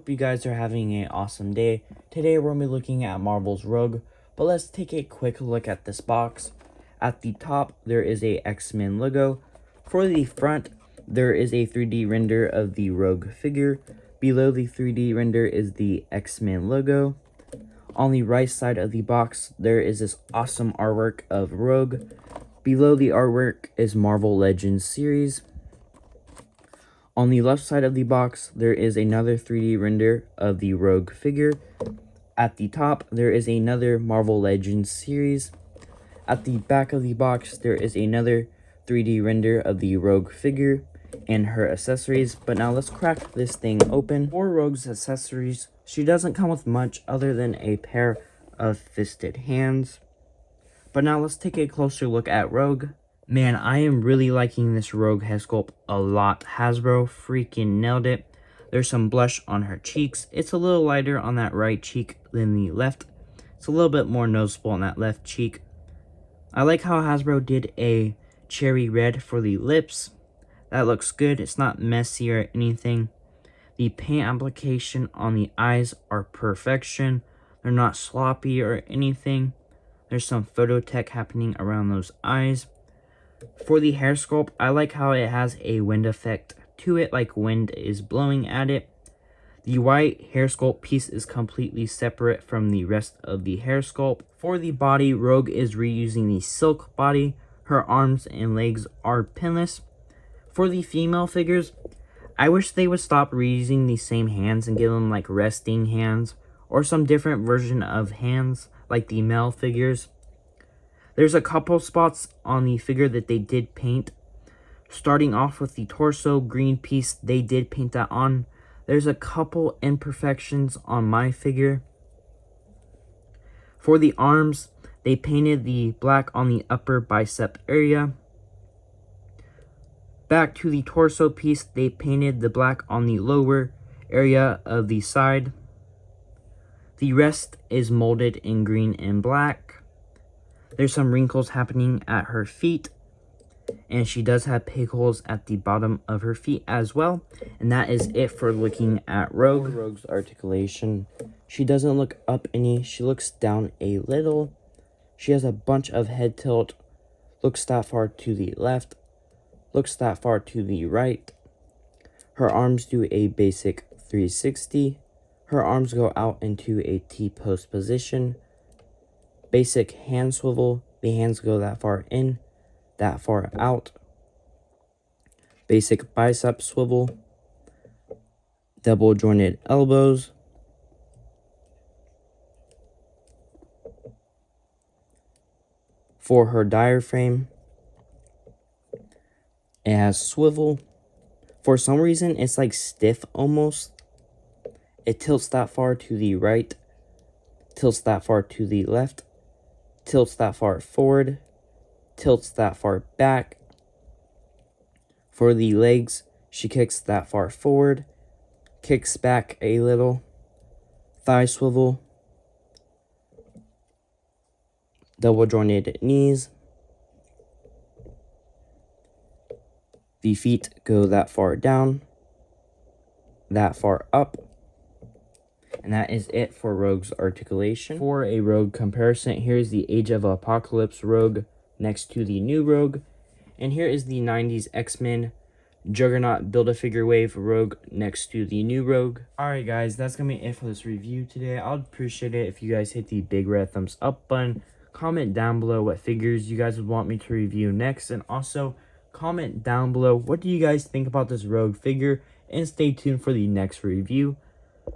hope you guys are having an awesome day. Today we're going to be looking at Marvel's Rogue, but let's take a quick look at this box. At the top, there is a X-Men logo. For the front, there is a 3D render of the Rogue figure. Below the 3D render is the X-Men logo. On the right side of the box, there is this awesome artwork of Rogue. Below the artwork is Marvel Legends series. On the left side of the box, there is another 3D render of the Rogue figure. At the top, there is another Marvel Legends series. At the back of the box, there is another 3D render of the Rogue figure and her accessories. But now let's crack this thing open. For Rogue's accessories, she doesn't come with much other than a pair of fisted hands. But now let's take a closer look at Rogue. Man, I am really liking this Rogue head sculpt a lot. Hasbro freaking nailed it. There's some blush on her cheeks. It's a little lighter on that right cheek than the left. It's a little bit more noticeable on that left cheek. I like how Hasbro did a cherry red for the lips. That looks good. It's not messy or anything. The paint application on the eyes are perfection. They're not sloppy or anything. There's some photo tech happening around those eyes. For the hair sculpt, I like how it has a wind effect to it, like wind is blowing at it. The white hair sculpt piece is completely separate from the rest of the hair sculpt. For the body, Rogue is reusing the silk body. Her arms and legs are pinless. For the female figures, I wish they would stop reusing the same hands and give them like resting hands or some different version of hands like the male figures. There's a couple spots on the figure that they did paint. Starting off with the torso green piece, they did paint that on. There's a couple imperfections on my figure. For the arms, they painted the black on the upper bicep area. Back to the torso piece, they painted the black on the lower area of the side. The rest is molded in green and black. There's some wrinkles happening at her feet, and she does have pig holes at the bottom of her feet as well. And that is it for looking at Rogue. For Rogue's articulation, she doesn't look up any, she looks down a little. She has a bunch of head tilt, looks that far to the left, looks that far to the right. Her arms do a basic 360. Her arms go out into a T-pose position. Basic hand swivel, the hands go that far in, that far out. Basic bicep swivel. Double jointed elbows. For her diaphragm, it has swivel. For some reason, it's like stiff almost. It tilts that far to the right, tilts that far to the left, tilts that far forward, tilts that far back. For the legs, she kicks that far forward, kicks back a little, thigh swivel, double jointed knees. The feet go that far down, that far up. And that is it for Rogue's articulation. For a Rogue comparison, here's the Age of Apocalypse Rogue next to the new Rogue. And here is the 90s X-Men Juggernaut Build-A-Figure Wave Rogue next to the new Rogue. Alright guys, that's going to be it for this review today. I would appreciate it if you guys hit the big red thumbs up button. Comment down below what figures you guys would want me to review next. And also, comment down below what do you guys think about this Rogue figure. And stay tuned for the next review.